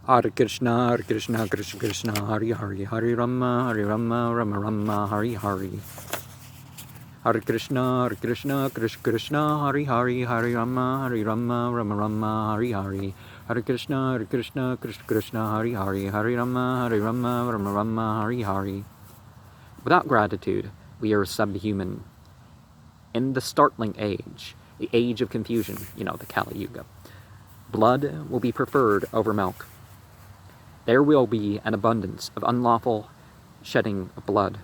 Hare Krishna, Krishna Krishna, Hare Hare, Hare Rama, Rama Rama, Hare Hare. Hare Krishna, Krishna Krishna, Hare Hare, Hare Rama, Rama Rama, Hare Hare. Hare Krishna, Krishna, Hare Hare, Hare Rama, Rama, Hare Hare. Without gratitude, we are subhuman. In the startling age, the age of confusion, the Kali Yuga, blood will be preferred over milk. There will be an abundance of unlawful shedding of blood,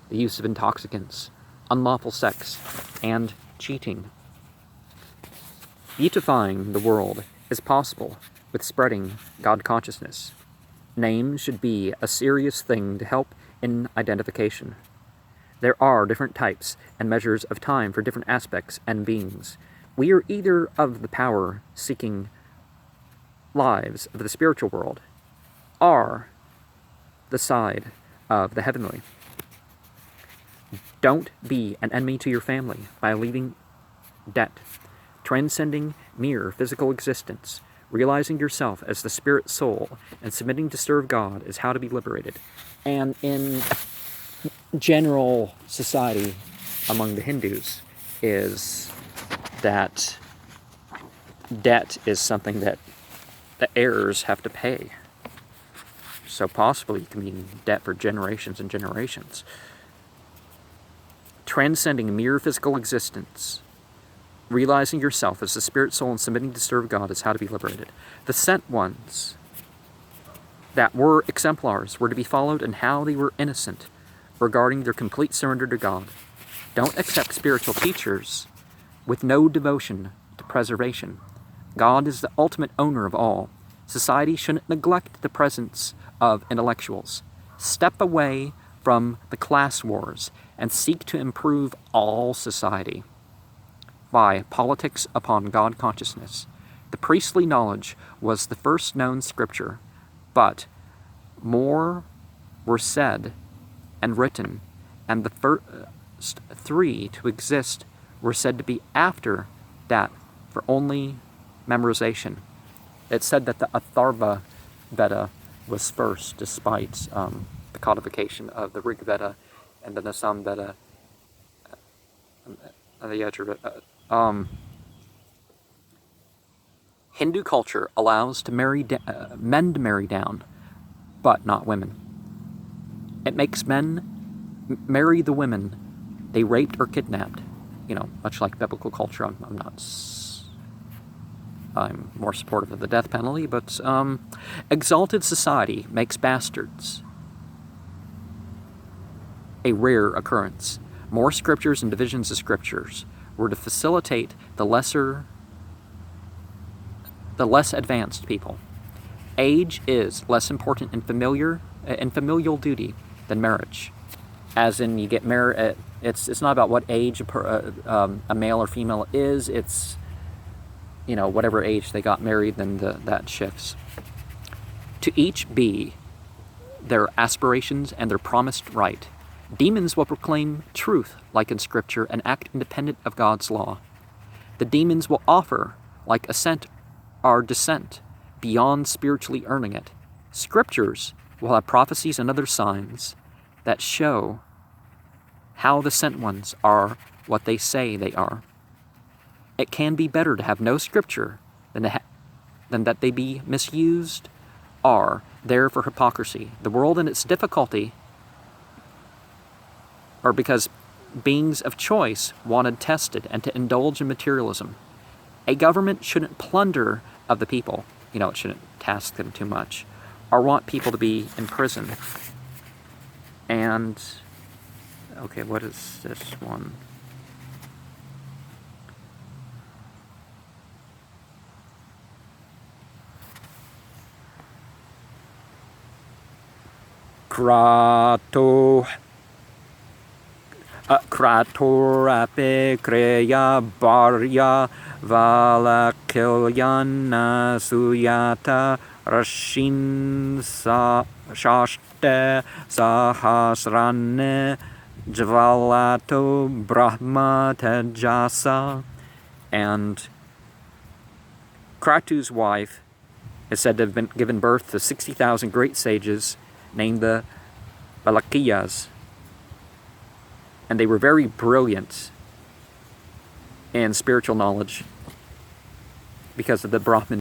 the use of intoxicants, unlawful sex, and cheating. Beautifying the world is possible with spreading God consciousness. Names should be a serious thing to help in identification. There are different types and measures of time for different aspects and beings. We are either of the power-seeking lives of the spiritual world, or the side of the heavenly. Don't be an enemy to your family by leaving debt, transcending mere physical existence. Realizing yourself as the spirit soul and submitting to serve God is how to be liberated. And in general society among the Hindus is that debt is something that the heirs have to pay. So possibly you can be in debt for generations and generations. Transcending mere physical existence, realizing yourself as the spirit soul and submitting to serve God is how to be liberated. The sent ones that were exemplars were to be followed in how they were innocent regarding their complete surrender to God. Don't accept spiritual teachers with no devotion to preservation. God is the ultimate owner of all. Society shouldn't neglect the presence of intellectuals. Step away from the class wars and seek to improve all society by politics upon God consciousness. The priestly knowledge was the first known scripture, but more were said and written, and the first three to exist were said to be after that for only memorization. It's said that the Atharva Veda was first, despite the codification of the Rig Veda and the Nasam Veda and the Yajur. Hindu culture allows to men to marry down, but not women. It makes men marry the women they raped or kidnapped. Much like biblical culture. I'm more supportive of the death penalty, but exalted society makes bastards a rare occurrence. More scriptures and divisions of scriptures were to facilitate the less advanced people. Age is less important in familial duty than marriage. As in, you get married. It's not about what age a male or female is. It's whatever age they got married, then that shifts. To each be their aspirations and their promised right. Demons will proclaim truth like in Scripture and act independent of God's law. The demons will offer, like assent or dissent, beyond spiritually earning it. Scriptures will have prophecies and other signs that show how the sent ones are what they say they are. It can be better to have no scripture than that they be misused or there for hypocrisy. The world and its difficulty are because beings of choice wanted tested and to indulge in materialism. A government shouldn't plunder of the people. It shouldn't task them too much or want people to be in prison. And, okay, what is this one? Kratorape kreya barya valakilyana suyata rashin shashte sahasrane jvalato brahma tejasa. And Kratu's wife is said to have been given birth to 60,000 great sages named the Balakiyas. And they were very brilliant in spiritual knowledge because of the Brahmin